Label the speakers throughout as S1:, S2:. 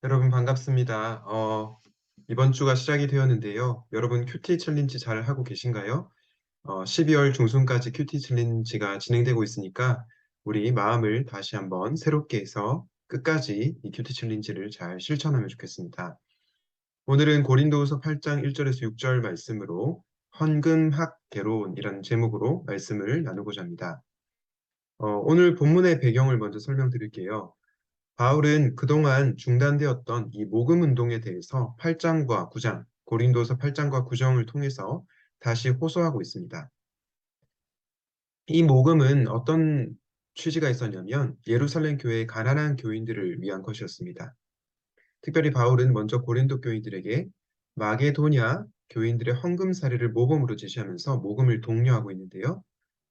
S1: 여러분 반갑습니다. 이번 주가 시작이 되었는데요. 여러분 큐티 챌린지 잘 하고 계신가요? 12월 중순까지 큐티 챌린지가 진행되고 있으니까 우리 마음을 다시 한번 새롭게 해서 끝까지 이 큐티 챌린지를 잘 실천하면 좋겠습니다. 오늘은 고린도후서 8장 1절에서 6절 말씀으로 헌금학개론이라는 제목으로 말씀을 나누고자 합니다. 오늘 본문의 배경을 먼저 설명드릴게요. 바울은 그동안 중단되었던 이 모금 운동에 대해서 8장과 9장, 고린도서 8장과 9장을 통해서 다시 호소하고 있습니다. 이 모금은 어떤 취지가 있었냐면 예루살렘 교회의 가난한 교인들을 위한 것이었습니다. 특별히 바울은 먼저 고린도 교인들에게 마게도냐 교인들의 헌금 사례를 모범으로 제시하면서 모금을 독려하고 있는데요.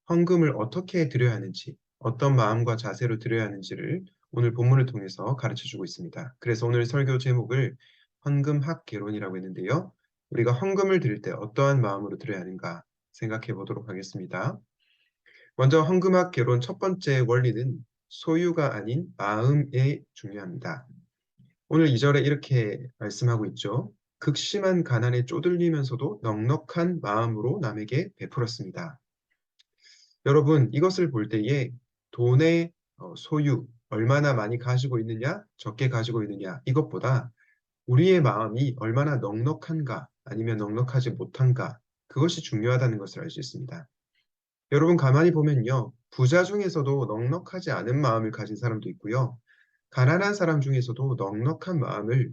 S1: 헌금을 어떻게 드려야 하는지, 어떤 마음과 자세로 드려야 하는지를 오늘 본문을 통해서 가르쳐 주고 있습니다. 그래서 오늘 설교 제목을 헌금학 개론이라고 했는데요. 우리가 헌금을 드릴 때 어떠한 마음으로 드려야 하는가 생각해 보도록 하겠습니다. 먼저 헌금학 개론 첫 번째 원리는 소유가 아닌 마음에 중요합니다. 오늘 2절에 이렇게 말씀하고 있죠. 극심한 가난에 쪼들리면서도 넉넉한 마음으로 남에게 베풀었습니다. 여러분, 이것을 볼 때에 돈의 소유, 얼마나 많이 가지고 있느냐, 적게 가지고 있느냐, 이것보다 우리의 마음이 얼마나 넉넉한가, 아니면 넉넉하지 못한가, 그것이 중요하다는 것을 알 수 있습니다. 여러분, 가만히 보면요. 부자 중에서도 넉넉하지 않은 마음을 가진 사람도 있고요. 가난한 사람 중에서도 넉넉한 마음을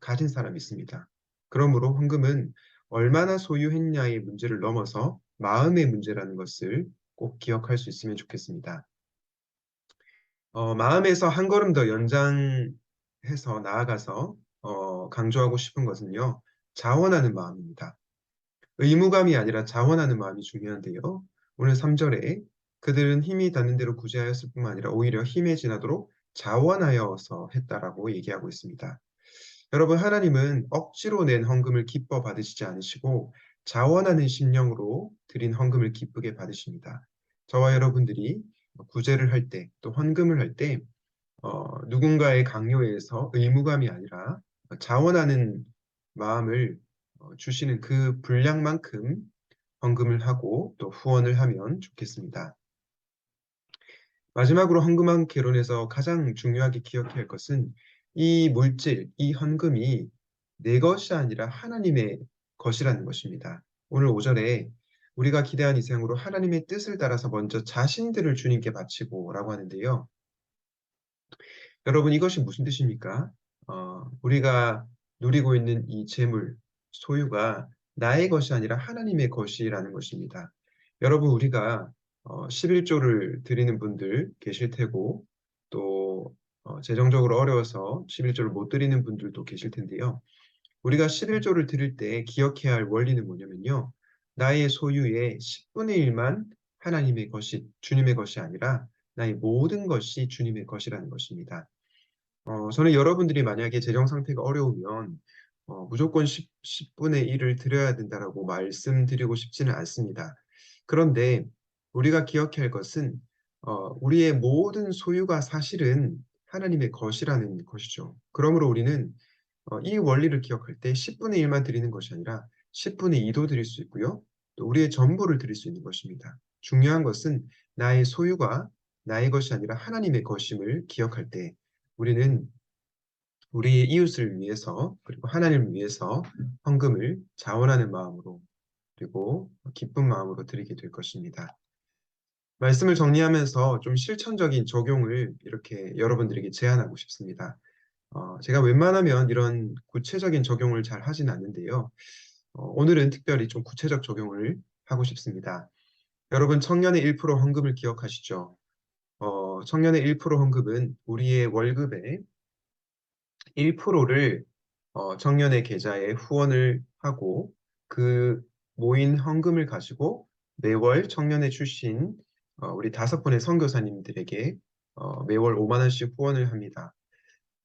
S1: 가진 사람이 있습니다. 그러므로 헌금은 얼마나 소유했냐의 문제를 넘어서 마음의 문제라는 것을 꼭 기억할 수 있으면 좋겠습니다. 마음에서 한 걸음 더 연장해서 나아가서 강조하고 싶은 것은요. 자원하는 마음입니다. 의무감이 아니라 자원하는 마음이 중요한데요. 오늘 3절에 그들은 힘이 닿는 대로 구제하였을 뿐만 아니라 오히려 힘에 지나도록 자원하여서 했다라고 얘기하고 있습니다. 여러분, 하나님은 억지로 낸 헌금을 기뻐 받으시지 않으시고 자원하는 심령으로 드린 헌금을 기쁘게 받으십니다. 저와 여러분들이 구제를 할 때, 또 헌금을 할 때, 누군가의 강요에 의해서 의무감이 아니라 자원하는 마음을 주시는 그 분량만큼 헌금을 하고 또 후원을 하면 좋겠습니다. 마지막으로 헌금한 개론에서 가장 중요하게 기억해야 할 것은 이 물질, 이 헌금이 내 것이 아니라 하나님의 것이라는 것입니다. 오늘 5절에 우리가 기대한 이상으로 하나님의 뜻을 따라서 먼저 자신들을 주님께 바치고라고 하는데요. 여러분, 이것이 무슨 뜻입니까? 우리가 누리고 있는 이 재물, 소유가 나의 것이 아니라 하나님의 것이라는 것입니다. 여러분, 우리가 11조를 드리는 분들 계실 테고, 또 재정적으로 어려워서 11조를 못 드리는 분들도 계실 텐데요. 우리가 11조를 드릴 때 기억해야 할 원리는 뭐냐면요. 나의 소유의 10분의 1만 하나님의 것이, 주님의 것이 아니라 나의 모든 것이 주님의 것이라는 것입니다. 저는 여러분들이 만약에 재정 상태가 어려우면 무조건 10분의 1을 드려야 된다라고 말씀드리고 싶지는 않습니다. 그런데 우리가 기억해야 할 것은 우리의 모든 소유가 사실은 하나님의 것이라는 것이죠. 그러므로 우리는 이 원리를 기억할 때 10분의 1만 드리는 것이 아니라 10분의 2도 드릴 수 있고요. 또 우리의 전부를 드릴 수 있는 것입니다. 중요한 것은 나의 소유가 나의 것이 아니라 하나님의 것임을 기억할 때 우리는 우리의 이웃을 위해서 그리고 하나님을 위해서 헌금을 자원하는 마음으로 그리고 기쁜 마음으로 드리게 될 것입니다. 말씀을 정리하면서 좀 실천적인 적용을 이렇게 여러분들에게 제안하고 싶습니다. 제가 웬만하면 이런 구체적인 적용을 잘 하진 않는데요. 오늘은 특별히 좀 구체적 적용을 하고 싶습니다. 여러분, 청년의 1% 헌금을 기억하시죠? 청년의 1% 헌금은 우리의 월급의 1%를 청년의 계좌에 후원을 하고 그 모인 헌금을 가지고 매월 청년의 출신 우리 5분의 선교사님들에게 매월 5만 원씩 후원을 합니다.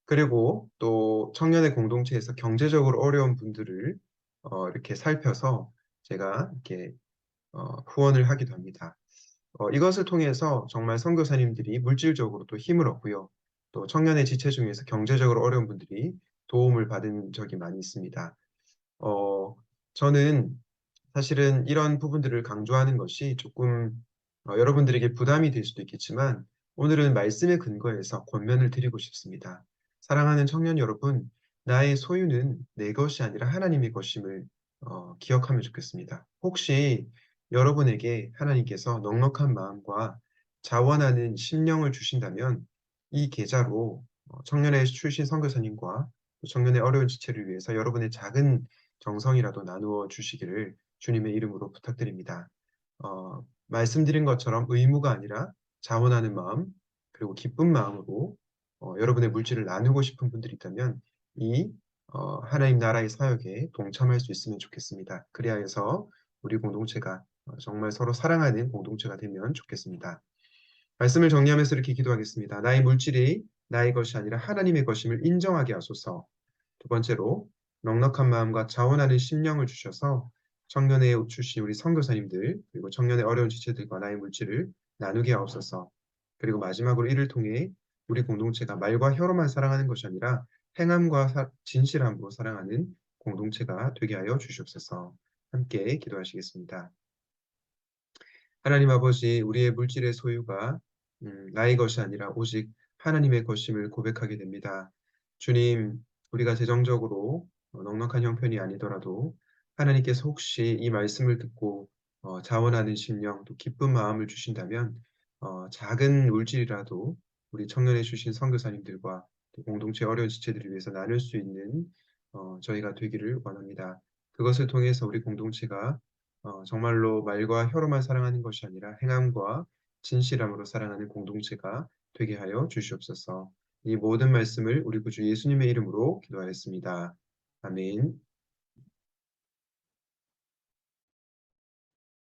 S1: 그리고 또 청년의 공동체에서 경제적으로 어려운 분들을 이렇게 살펴서 제가 이렇게 후원을 하기도 합니다. 이것을 통해서 정말 선교사님들이 물질적으로 또 힘을 얻고요. 또 청년의 지체 중에서 경제적으로 어려운 분들이 도움을 받은 적이 많이 있습니다. 어, 저는 사실은 이런 부분들을 강조하는 것이 조금 여러분들에게 부담이 될 수도 있겠지만 오늘은 말씀에 근거해서 권면을 드리고 싶습니다. 사랑하는 청년 여러분, 나의 소유는 내 것이 아니라 하나님의 것임을 기억하면 좋겠습니다. 혹시 여러분에게 하나님께서 넉넉한 마음과 자원하는 심령을 주신다면 이 계좌로 청년의 출신 선교사님과 또 청년의 어려운 지체를 위해서 여러분의 작은 정성이라도 나누어 주시기를 주님의 이름으로 부탁드립니다. 말씀드린 것처럼 의무가 아니라 자원하는 마음, 그리고 기쁜 마음으로 여러분의 물질을 나누고 싶은 분들이 있다면 이 하나님 나라의 사역에 동참할 수 있으면 좋겠습니다. 그리하여 해서 우리 공동체가 정말 서로 사랑하는 공동체가 되면 좋겠습니다. 말씀을 정리하면서 이렇게 기도하겠습니다. 나의 물질이 나의 것이 아니라 하나님의 것임을 인정하게 하소서. 두 번째로 넉넉한 마음과 자원하는 심령을 주셔서 청년에 주신 우리 선교사님들 그리고 청년의 어려운 지체들과 나의 물질을 나누게 하옵소서. 그리고 마지막으로 이를 통해 우리 공동체가 말과 혀로만 사랑하는 것이 아니라 행함과 진실함으로 사랑하는 공동체가 되게 하여 주시옵소서. 함께 기도하시겠습니다. 하나님 아버지, 우리의 물질의 소유가 나의 것이 아니라 오직 하나님의 것임을 고백하게 됩니다. 주님, 우리가 재정적으로 넉넉한 형편이 아니더라도 하나님께서 혹시 이 말씀을 듣고 자원하는 심령, 또 기쁜 마음을 주신다면 작은 물질이라도 우리 청년해 주신 선교사님들과 또 공동체 어려운 지체들을 위해서 나눌 수 있는 저희가 되기를 원합니다. 그것을 통해서 우리 공동체가 정말로 말과 혀로만 사랑하는 것이 아니라 행함과 진실함으로 사랑하는 공동체가 되게 하여 주시옵소서. 이 모든 말씀을 우리 구주 예수님의 이름으로 기도하였습니다. 아멘.